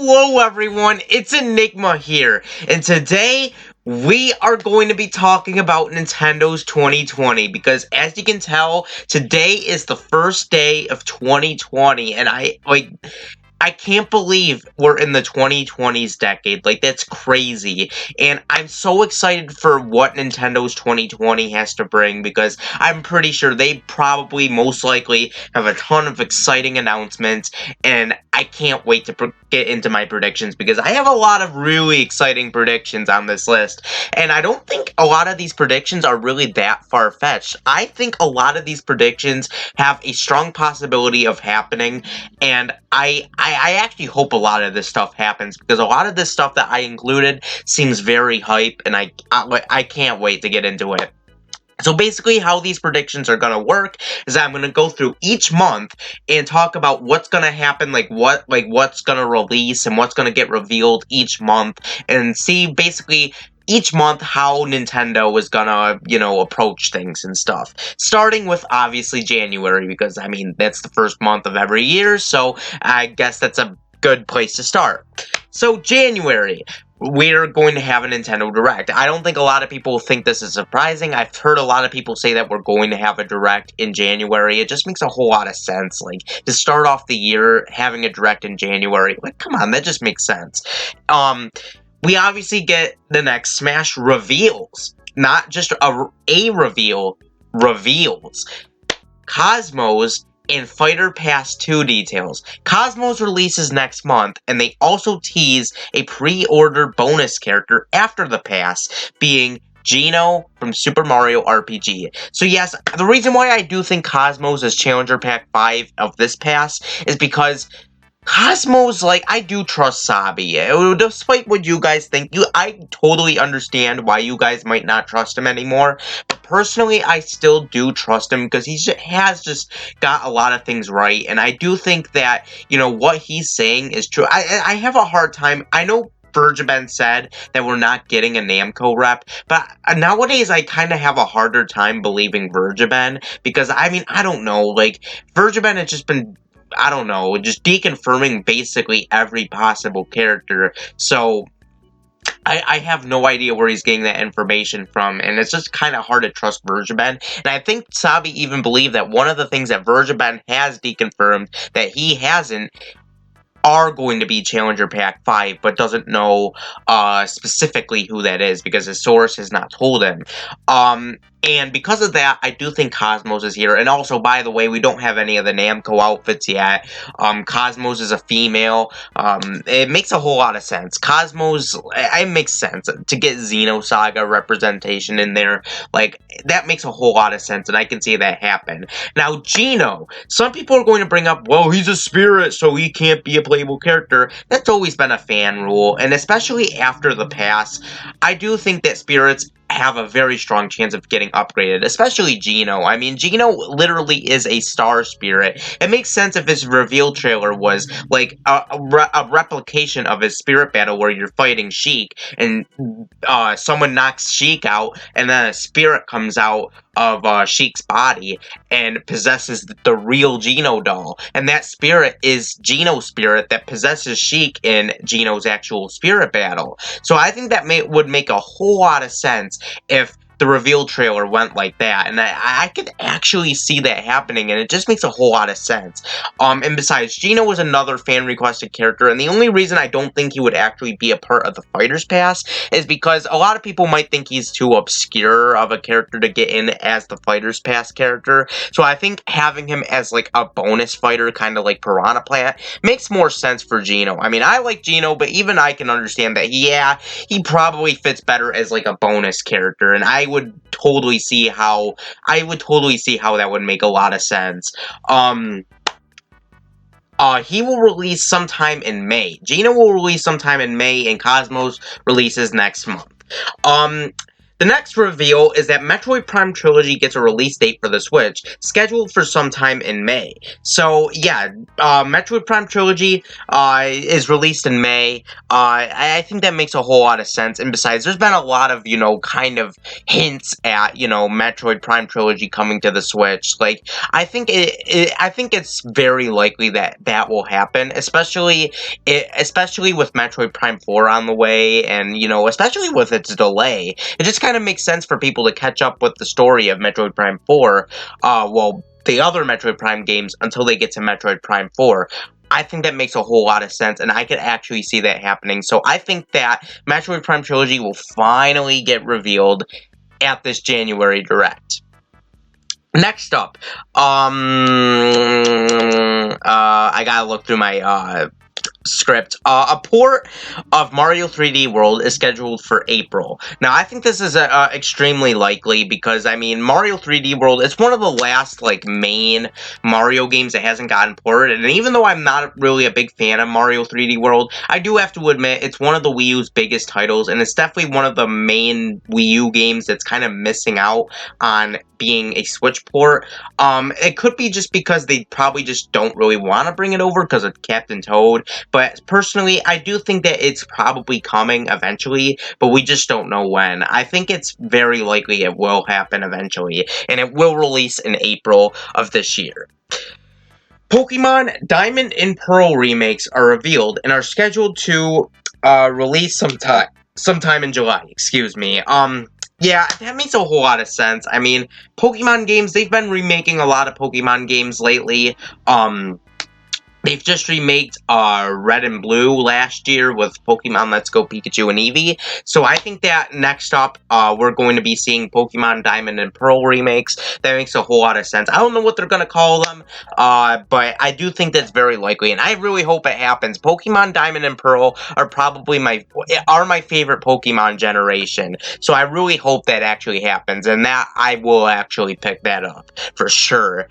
Hello everyone, it's Enigma here, and today we are going to be talking about Nintendo's 2020 because as you can tell, today is the first day of 2020 and I can't believe we're in the 2020s decade. Like, that's crazy. And I'm so excited for what Nintendo's 2020 has to bring because I'm pretty sure they probably most likely have a ton of exciting announcements. And I can't wait to get into my predictions because I have a lot of really exciting predictions on this list. And I don't think a lot of these predictions are really that far-fetched. I think a lot of these predictions have a strong possibility of happening, and I actually hope a lot of this stuff happens because a lot of this stuff that I included seems very hype, and I can't wait to get into it. So basically how these predictions are going to work is I'm going to go through each month and talk about what's going to happen, what's going to release and what's going to get revealed each month, and see basically each month how Nintendo is gonna, approach things and stuff. Starting with, obviously, January, because, I mean, that's the first month of every year, so I guess that's a good place to start. So, January, we're going to have a Nintendo Direct. I don't think a lot of people think this is surprising. I've heard a lot of people say that we're going to have a Direct in January. It just makes a whole lot of sense. Like, to start off the year having a Direct in January, like, come on, that just makes sense. We obviously get the next Smash reveals. Not just a reveal, reveals. Cosmos and Fighter Pass 2 details. Cosmos releases next month, and they also tease a pre-order bonus character after the pass, being Geno from Super Mario RPG. So yes, the reason why I do think Cosmos is Challenger Pack 5 of this pass is because Cosmos, I do trust Sabi. Despite what you guys think, I totally understand why you guys might not trust him anymore. But personally, I still do trust him because has just got a lot of things right. And I do think that, what he's saying is true. I have a hard time. I know Vergaben said that we're not getting a Namco rep, but nowadays I kind of have a harder time believing Vergaben because, I mean, I don't know. Vergaben has just been, I don't know, just deconfirming basically every possible character, so I have no idea where he's getting that information from, and it's just kind of hard to trust Vergaben, and I think Sabi even believed that one of the things that Vergaben has deconfirmed that he hasn't are going to be Challenger Pack 5, but doesn't know specifically who that is because his source has not told him. And because of that, I do think Cosmos is here. And also, by the way, we don't have any of the Namco outfits yet. Cosmos is a female. It makes a whole lot of sense. Cosmos, it makes sense to get Xenosaga representation in there. That makes a whole lot of sense, and I can see that happen. Now, Geno. Some people are going to bring up, well, he's a spirit, so he can't be a playable character. That's always been a fan rule, and especially after the pass, I do think that spirits have a very strong chance of getting upgraded, especially Geno. I mean, Geno literally is a star spirit. It makes sense if his reveal trailer was like a replication of his spirit battle where you're fighting Sheik and someone knocks Sheik out and then a spirit comes out of Sheik's body and possesses the real Geno doll. And that spirit is Geno's spirit that possesses Sheik in Geno's actual spirit battle. So I think that would make a whole lot of sense if the reveal trailer went like that, and I could actually see that happening, and it just makes a whole lot of sense. And besides, Geno was another fan-requested character, and the only reason I don't think he would actually be a part of the Fighter's Pass is because a lot of people might think he's too obscure of a character to get in as the Fighter's Pass character, so I think having him as, a bonus fighter, kind of like Piranha Plant, makes more sense for Geno. I mean, I like Geno, but even I can understand that, he probably fits better as, a bonus character, and I would totally see how that would make a lot of sense. He will release sometime in May. Geno will release sometime in May, and Cosmos releases next month. The next reveal is that Metroid Prime Trilogy gets a release date for the Switch, scheduled for sometime in May. So, yeah, Metroid Prime Trilogy is released in May. I think that makes a whole lot of sense. And besides, there's been a lot of, kind of hints at, Metroid Prime Trilogy coming to the Switch. Like, I think I think it's very likely that that will happen, especially with Metroid Prime 4 on the way, and, especially with its delay. It just kind of makes sense for people to catch up with the story of Metroid Prime 4, the other Metroid Prime games until they get to Metroid Prime 4. I think that makes a whole lot of sense, and I could actually see that happening. So I think that Metroid Prime Trilogy will finally get revealed at this January Direct. Next up, I gotta look through my, script. A port of Mario 3D World is scheduled for April. Now, I think this is extremely likely because, I mean, Mario 3D World, it's one of the last, main Mario games that hasn't gotten ported, and even though I'm not really a big fan of Mario 3D World, I do have to admit it's one of the Wii U's biggest titles, and it's definitely one of the main Wii U games that's kind of missing out on being a Switch port. It could be just because they probably just don't really want to bring it over because of Captain Toad, but personally, I do think that it's probably coming eventually, but we just don't know when. I think it's very likely it will happen eventually, and it will release in April of this year. Pokemon Diamond and Pearl remakes are revealed and are scheduled to release sometime in July. Excuse me. Yeah, that makes a whole lot of sense. I mean, Pokemon games, they've been remaking a lot of Pokemon games lately. They've just remaked Red and Blue last year with Pokemon Let's Go Pikachu and Eevee. So I think that next up, we're going to be seeing Pokemon Diamond and Pearl remakes. That makes a whole lot of sense. I don't know what they're going to call them, but I do think that's very likely, and I really hope it happens. Pokemon Diamond and Pearl are probably my favorite Pokemon generation. So I really hope that actually happens, and that I will actually pick that up for sure.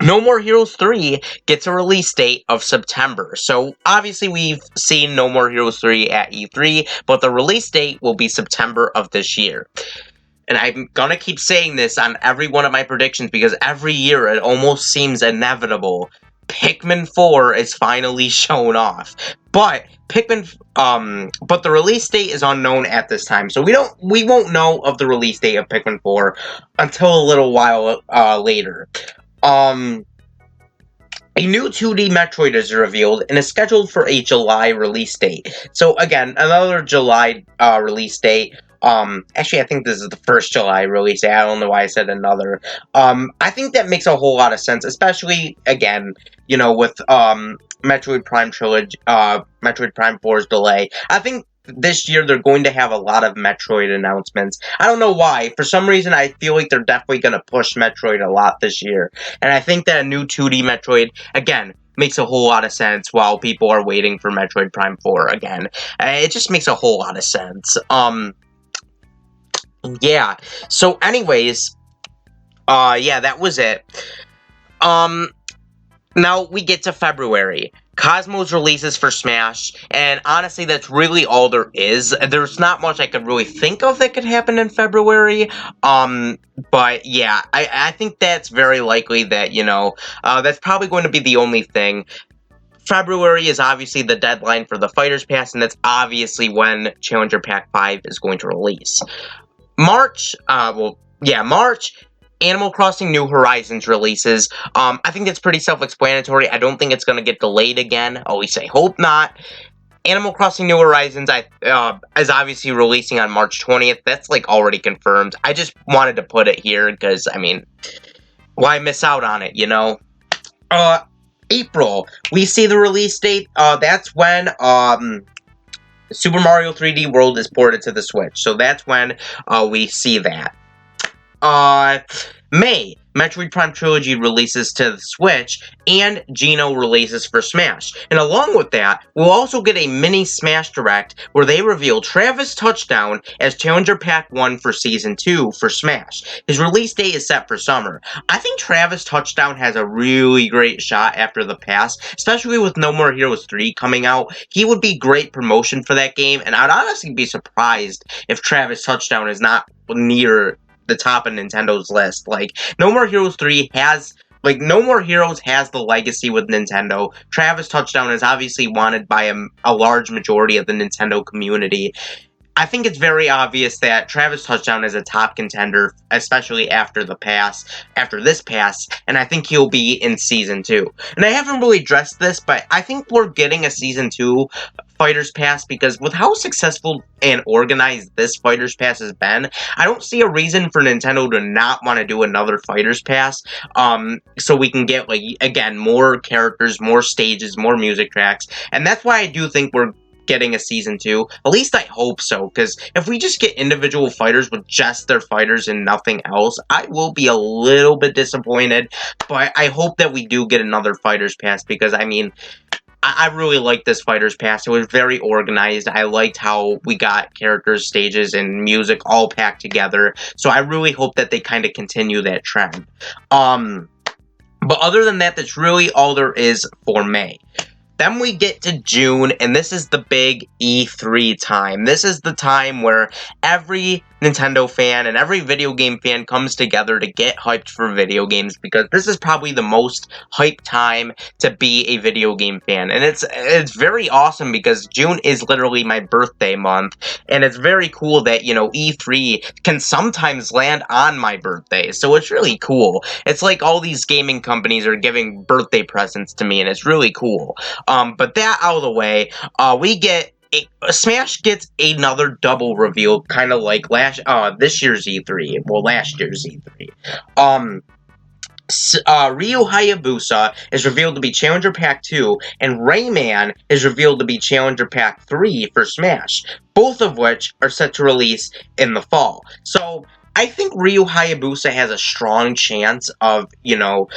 No More Heroes 3 gets a release date of September. So, obviously, we've seen No More Heroes 3 at E3, but the release date will be September of this year. And I'm gonna keep saying this on every one of my predictions because every year it almost seems inevitable. Pikmin 4 is finally shown off. But but the release date is unknown at this time. So we won't know of the release date of Pikmin 4 until a little while later. A new 2D Metroid is revealed and is scheduled for a July release date. So again, another July release date. Actually, I think this is the first July release date. I don't know why I said another. I think that makes a whole lot of sense, especially again, with Metroid Prime Trilogy, Metroid Prime 4's delay. I think this year they're going to have a lot of Metroid announcements. I don't know why. For some reason, I feel like they're definitely going to push Metroid a lot this year. And I think that a new 2D Metroid, again, makes a whole lot of sense while people are waiting for Metroid Prime 4 again. It just makes a whole lot of sense. Yeah. So anyways, yeah, that was it. Now we get to February. Cosmos releases for Smash, and honestly, that's really all there is. There's not much I could really think of that could happen in February, but yeah, I think that's very likely that, that's probably going to be the only thing. February is obviously the deadline for the Fighters Pass, and that's obviously when Challenger Pack 5 is going to release. March, March, Animal Crossing New Horizons releases. I think that's pretty self-explanatory. I don't think it's going to get delayed again. At least I hope not. Animal Crossing New Horizons is obviously releasing on March 20th. That's, already confirmed. I just wanted to put it here because, why miss out on it, April, we see the release date. That's when, Super Mario 3D World is ported to the Switch. So that's when, we see that. May, Metroid Prime Trilogy releases to the Switch, and Geno releases for Smash. And along with that, we'll also get a mini Smash Direct where they reveal Travis Touchdown as Challenger Pack 1 for Season 2 for Smash. His release date is set for summer. I think Travis Touchdown has a really great shot after the pass, especially with No More Heroes 3 coming out. He would be great promotion for that game, and I'd honestly be surprised if Travis Touchdown is not near the top of Nintendo's list. Like, No More Heroes 3 has... Like, No More Heroes has the legacy with Nintendo. Travis Touchdown is obviously wanted by a large majority of the Nintendo community. I think it's very obvious that Travis Touchdown is a top contender, especially after this pass, and I think he'll be in Season 2. And I haven't really addressed this, but I think we're getting a Season 2 Fighters Pass because with how successful and organized this Fighters Pass has been, I don't see a reason for Nintendo to not want to do another Fighters Pass, so we can get, like, again, more characters, more stages, more music tracks, and that's why I do think we're getting a Season 2. At least I hope so, because if we just get individual fighters with just their fighters and nothing else, I will be a little bit disappointed, but I hope that we do get another Fighters Pass, because, I mean, I really liked this Fighters Pass. It was very organized. I liked how we got characters, stages, and music all packed together, so I really hope that they kind of continue that trend. But other than that, that's really all there is for May. Then we get to June, and this is the big E3 time. This is the time where every Nintendo fan and every video game fan comes together to get hyped for video games, because this is probably the most hyped time to be a video game fan. And it's very awesome because June is literally my birthday month, and it's very cool that, you know, E3 can sometimes land on my birthday. So it's really cool. It's like all these gaming companies are giving birthday presents to me, and it's really cool. But that out of the way, we get Smash gets another double reveal, kind of like this year's E3. Well, last year's E3. Ryu Hayabusa is revealed to be Challenger Pack 2, and Rayman is revealed to be Challenger Pack 3 for Smash, both of which are set to release in the fall. So, I think Ryu Hayabusa has a strong chance of, you know,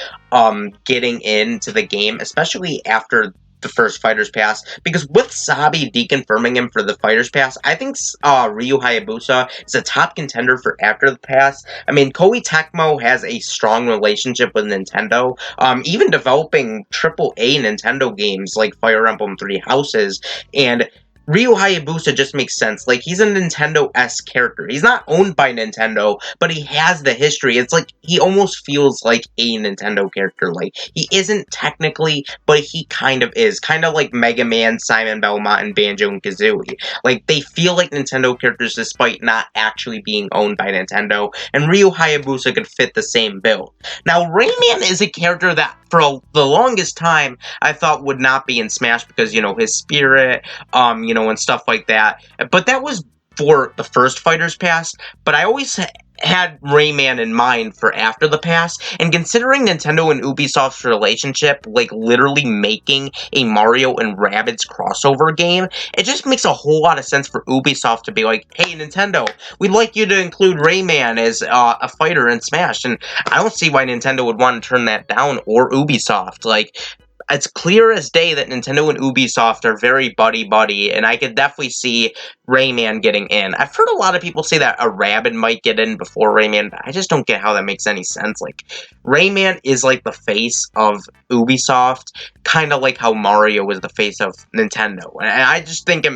getting into the game, especially after the first Fighters Pass, because with Sabi deconfirming him for the Fighters Pass, I think Ryu Hayabusa is a top contender for after the pass. I mean, Koei Tecmo has a strong relationship with Nintendo, even developing AAA Nintendo games like Fire Emblem Three Houses, and Ryu Hayabusa just makes sense. Like, he's a Nintendo-esque character. He's not owned by Nintendo, but he has the history. It's like, he almost feels like a Nintendo character. Like, he isn't technically, but he kind of is. Kind of like Mega Man, Simon Belmont, and Banjo and Kazooie. Like, they feel like Nintendo characters despite not actually being owned by Nintendo, and Ryu Hayabusa could fit the same bill. Now, Rayman is a character that, for the longest time, I thought would not be in Smash because, you know, his spirit, you know, and stuff like that. But that was for the first Fighters Pass, but I always had Rayman in mind for after the pass, and considering Nintendo and Ubisoft's relationship, like literally making a Mario and Rabbids crossover game, it just makes a whole lot of sense for Ubisoft to be like, hey Nintendo, we'd like you to include Rayman as a fighter in Smash, and I don't see why Nintendo would want to turn that down, or Ubisoft. Like, it's clear as day that Nintendo and Ubisoft are very buddy-buddy, and I could definitely see Rayman getting in. I've heard a lot of people say that a Rabbid might get in before Rayman, but I just don't get how that makes any sense. Like, Rayman is like the face of Ubisoft, kind of like how Mario was the face of Nintendo, and I just think it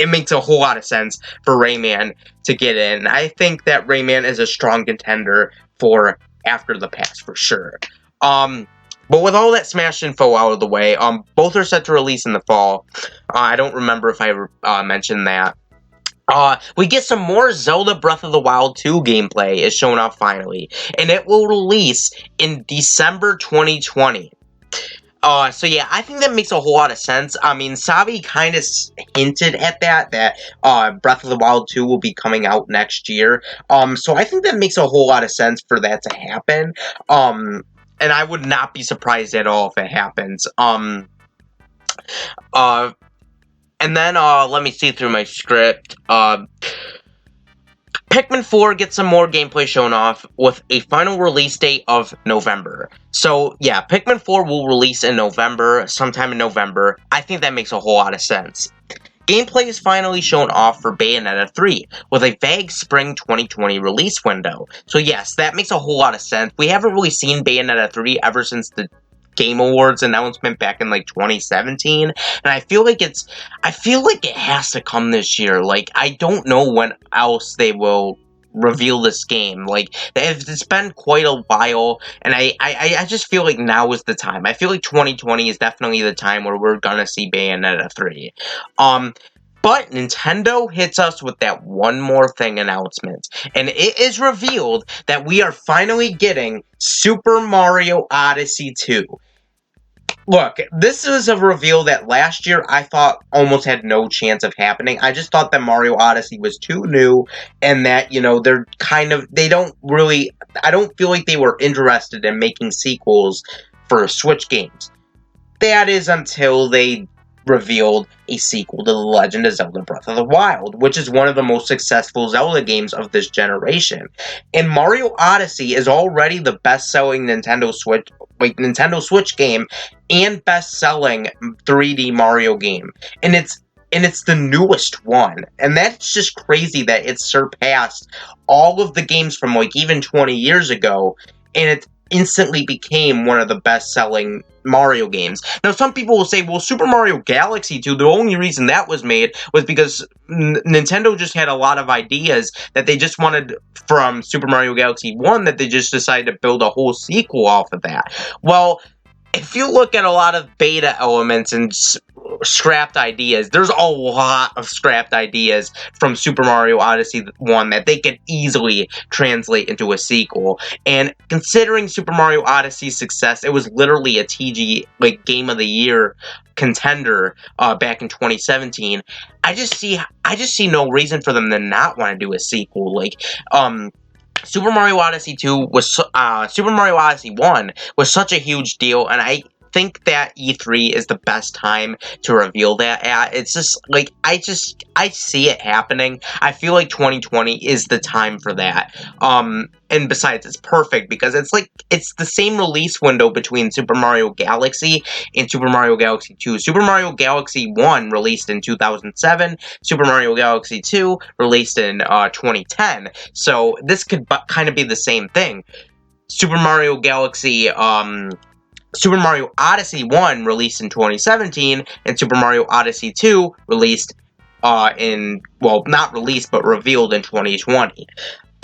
makes a whole lot of sense for Rayman to get in. I think that Rayman is a strong contender for after the pass, for sure. But with all that Smash info out of the way, both are set to release in the fall. I don't remember if I mentioned that. We get some more Zelda Breath of the Wild 2 gameplay is shown off finally, and it will release in December 2020. So yeah, I think that makes a whole lot of sense. I mean, Sabi kind of hinted at that Breath of the Wild 2 will be coming out next year. So I think that makes a whole lot of sense for that to happen. And I would not be surprised at all if it happens. And then, let me see through my script. Pikmin 4 gets some more gameplay shown off with a final release date of November. So yeah, Pikmin 4 will release in November, sometime in November. I think that makes a whole lot of sense. Gameplay is finally shown off for Bayonetta 3, with a vague spring 2020 release window. So yes, that makes a whole lot of sense. We haven't really seen Bayonetta 3 ever since the Game Awards announcement back in like 2017, and I feel like it has to come this year. Like, I don't know when else they will reveal this game. Like, it's been quite a while, and I just feel like now is the time. I feel like 2020 is definitely the time where we're gonna see Bayonetta 3. But Nintendo hits us with that one more thing announcement, and it is revealed that we are finally getting Super Mario Odyssey 2. Look, this is a reveal that last year I thought almost had no chance of happening. I just thought that Mario Odyssey was too new, and that, you know, they don't really, I don't feel like they were interested in making sequels for Switch games. That is until they revealed a sequel to The Legend of Zelda Breath of the Wild, which is one of the most successful Zelda games of this generation. And Mario Odyssey is already the best-selling Nintendo Switch game and best-selling 3D Mario game. And it's the newest one. And that's just crazy that it's surpassed all of the games from like even 20 years ago, and it instantly became one of the best-selling Mario games. Now, some people will say, well, Super Mario Galaxy 2, the only reason that was made was because Nintendo just had a lot of ideas that they just wanted from Super Mario Galaxy 1 that they just decided to build a whole sequel off of that. Well, if you look at a lot of beta elements and scrapped ideas, there's a lot of scrapped ideas from Super Mario Odyssey 1 that they could easily translate into a sequel. And considering Super Mario Odyssey's success, it was literally a TG, like, Game of the Year contender back in 2017. I just see no reason for them to not want to do a sequel. Like, Super Mario Odyssey 2 was Super Mario Odyssey 1 was such a huge deal, and I think that E3 is the best time to reveal that at. It's just like I see it happening. I feel like 2020 is the time for that. And besides, it's perfect because it's the same release window between Super Mario Galaxy and Super Mario Galaxy 2. Super Mario Galaxy 1 released in 2007, Super Mario Galaxy 2 released in 2010. So this could kind of be the same thing. Super Mario Odyssey 1 released in 2017, and Super Mario Odyssey 2 released not released, but revealed in 2020.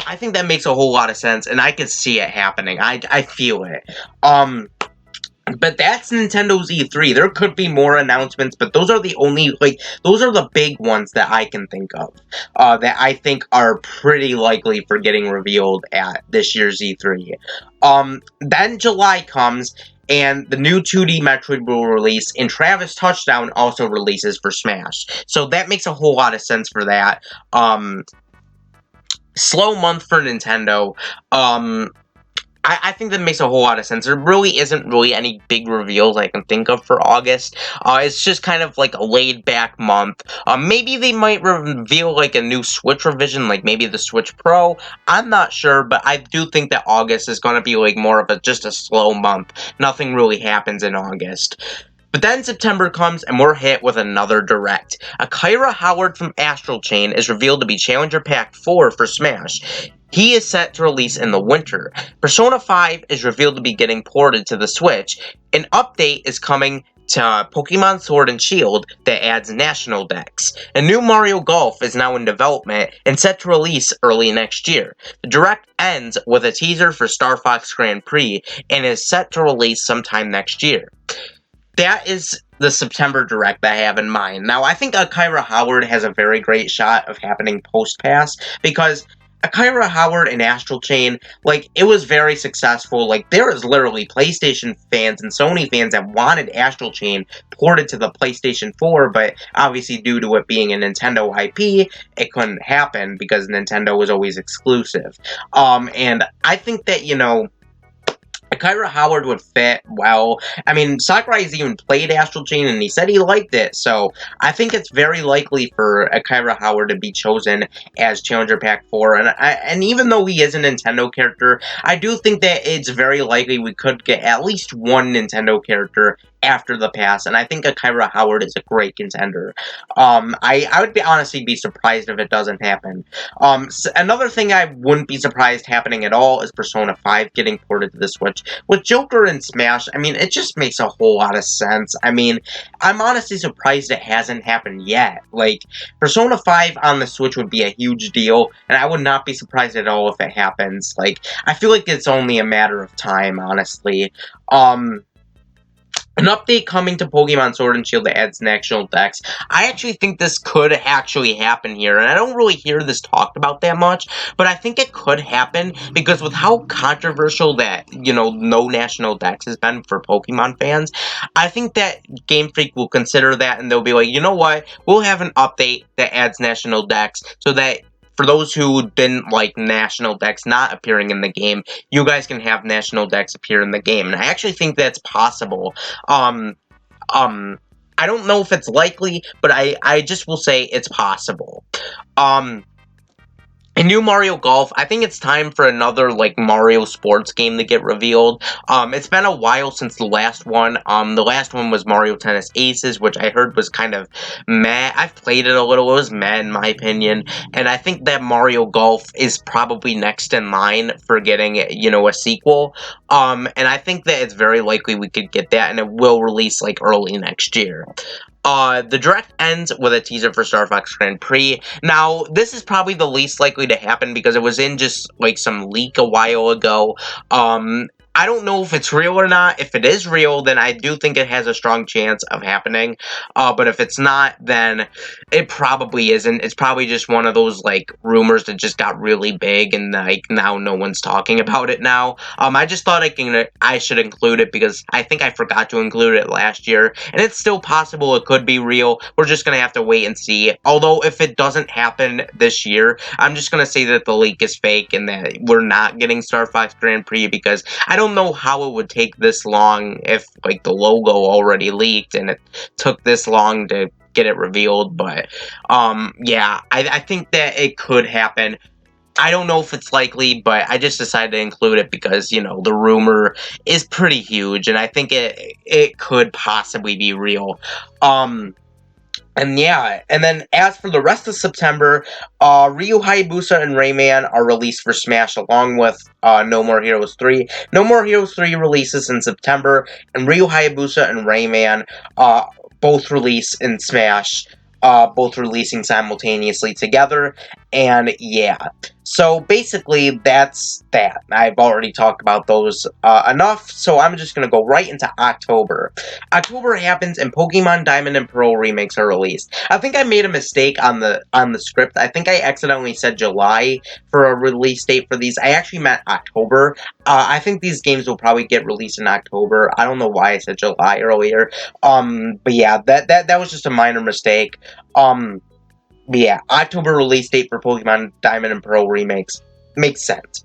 I think that makes a whole lot of sense, and I can see it happening. I feel it. But that's Nintendo's E3. There could be more announcements, but those are the big ones that I can think of, that I think are pretty likely for getting revealed at this year's E3. Then July comes, and the new 2D Metroid will release, and Travis Touchdown also releases for Smash. So that makes a whole lot of sense for that. Slow month for Nintendo. I think that makes a whole lot of sense. There really isn't any big reveals I can think of for August. It's just kind of like a laid-back month. Maybe they might reveal like a new Switch revision, like maybe the Switch Pro. I'm not sure, but I do think that August is going to be like more of just a slow month. Nothing really happens in August. But then September comes, and we're hit with another Direct. Akira Howard from Astral Chain is revealed to be Challenger Pack 4 for Smash. He is set to release in the winter. Persona 5 is revealed to be getting ported to the Switch. An update is coming to Pokemon Sword and Shield that adds national decks. A new Mario Golf is now in development and set to release early next year. The Direct ends with a teaser for Star Fox Grand Prix and is set to release sometime next year. That is the September Direct that I have in mind. Now, I think Akira Howard has a very great shot of happening post-pass, because Akira Howard and Astral Chain, like, it was very successful. Like, there was literally PlayStation fans and Sony fans that wanted Astral Chain ported to the PlayStation 4, but obviously due to it being a Nintendo IP, it couldn't happen because Nintendo was always exclusive. And I think that, Kyra Howard would fit well. I mean, Sakurai's even played Astral Chain, and he said he liked it, so I think it's very likely for a Kyra Howard to be chosen as Challenger Pack 4, and even though he is a Nintendo character, I do think that it's very likely we could get at least one Nintendo character after the pass, and I think a Kyra Howard is a great contender. I would honestly be surprised if it doesn't happen. Another thing I wouldn't be surprised happening at all is Persona 5 getting ported to the Switch. With Joker and Smash, I mean, it just makes a whole lot of sense. I mean, I'm honestly surprised it hasn't happened yet. Like, Persona 5 on the Switch would be a huge deal, and I would not be surprised at all if it happens. Like, I feel like it's only a matter of time, honestly. An update coming to Pokemon Sword and Shield that adds national dex. I actually think this could actually happen here, and I don't really hear this talked about that much, but I think it could happen because with how controversial that, no national dex has been for Pokemon fans, I think that Game Freak will consider that, and they'll be like, you know what, we'll have an update that adds national dex so that for those who didn't like National Dex not appearing in the game, you guys can have National Dex appear in the game. And I actually think that's possible. I don't know if it's likely, but I just will say it's possible. A new Mario Golf, I think it's time for another, Mario sports game to get revealed. It's been a while since the last one. The last one was Mario Tennis Aces, which I heard was kind of meh. I've played it a little. It was meh, in my opinion. And I think that Mario Golf is probably next in line for getting, a sequel. And I think that it's very likely we could get that, and it will release, early next year. The direct ends with a teaser for Star Fox Grand Prix. Now, this is probably the least likely to happen because it was in just, some leak a while ago. I don't know if it's real or not. If it is real, then I do think it has a strong chance of happening. But if it's not, then it probably isn't. It's probably just one of those, rumors that just got really big and, now no one's talking about it now. I just thought I should include it because I think I forgot to include it last year. And it's still possible it could be real. We're just gonna have to wait and see. Although, if it doesn't happen this year, I'm just gonna say that the leak is fake and that we're not getting Star Fox Grand Prix because I don't know how it would take this long if, the logo already leaked and it took this long to get it revealed, but, yeah, I think that it could happen. I don't know if it's likely, but I just decided to include it because, the rumor is pretty huge, and I think it could possibly be real. And yeah, and then as for the rest of September, Ryu Hayabusa and Rayman are released for Smash along with No More Heroes 3. No More Heroes 3 releases in September, and Ryu Hayabusa and Rayman both release in Smash, both releasing simultaneously together, and yeah. So basically, that's that. I've already talked about those enough, so I'm just going to go right into October. October happens and Pokemon Diamond and Pearl remakes are released. I think I made a mistake on the script. I think I accidentally said July for a release date for these. I actually meant October. I think these games will probably get released in October. I don't know why I said July earlier. But yeah, that was just a minor mistake. Yeah, October release date for Pokemon Diamond and Pearl remakes. Makes sense.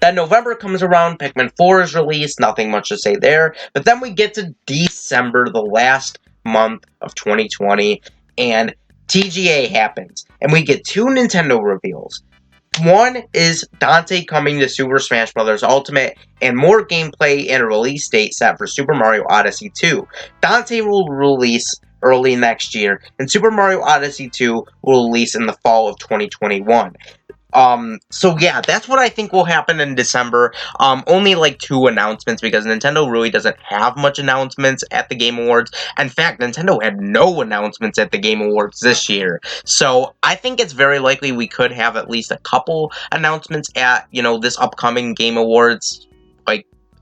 Then November comes around, Pikmin 4 is released, nothing much to say there. But then we get to December, the last month of 2020, and TGA happens. And we get two Nintendo reveals. One is Dante coming to Super Smash Bros. Ultimate, and more gameplay and a release date set for Super Mario Odyssey 2. Dante will release early next year, and Super Mario Odyssey 2 will release in the fall of 2021. So yeah, that's what I think will happen in December. Only 2 announcements because Nintendo really doesn't have much announcements at the Game Awards. In fact, Nintendo had no announcements at the Game Awards this year. So I think it's very likely we could have at least a couple announcements at, this upcoming Game Awards,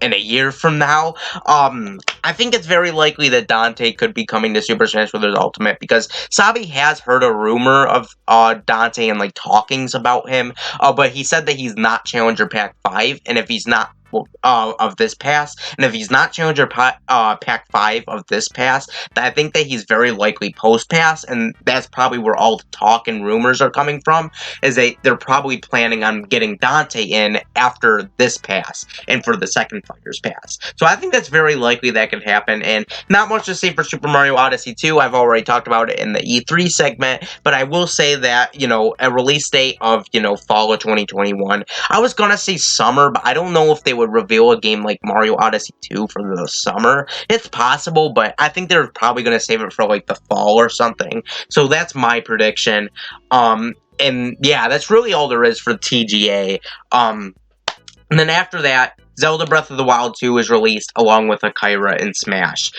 in a year from now. I think it's very likely that Dante could be coming to Super Smash Bros. Ultimate because Sabi has heard a rumor of Dante and talkings about him, but he said that he's not Challenger Pack 5, and if he's not of this pass, and if he's not Challenger Pack 5 of this pass, I think that he's very likely post-pass, and that's probably where all the talk and rumors are coming from, is they're probably planning on getting Dante in after this pass, and for the second Fighter's Pass. So I think that's very likely that could happen, and not much to say for Super Mario Odyssey 2, I've already talked about it in the E3 segment, but I will say that, you know, a release date of, you know, fall of 2021, I was gonna say summer, but I don't know if they would reveal a game like Mario Odyssey 2 for the summer. It's possible, but I think they're probably gonna save it for, like, the fall or something. So that's my prediction. And yeah, that's really all there is for TGA. And then after that, Zelda Breath of the Wild 2 is released along with Akira and Smash.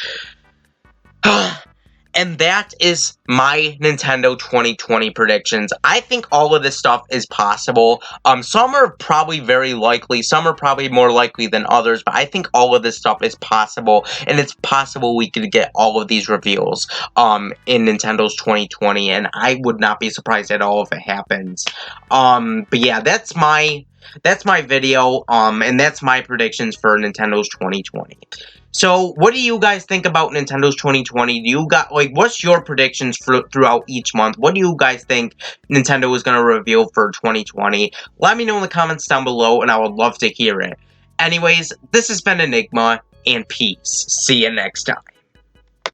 And that is my Nintendo 2020 predictions. I think all of this stuff is possible. Some are probably very likely, some are probably more likely than others, but I think all of this stuff is possible, and it's possible we could get all of these reveals in Nintendo's 2020, and I would not be surprised at all if it happens. But yeah, that's my video, and that's my predictions for Nintendo's 2020. So, what do you guys think about Nintendo's 2020? Do you got, like, what's your predictions throughout each month? What do you guys think Nintendo is going to reveal for 2020? Let me know in the comments down below, and I would love to hear it. Anyways, this has been Enigma, and peace. See you next time.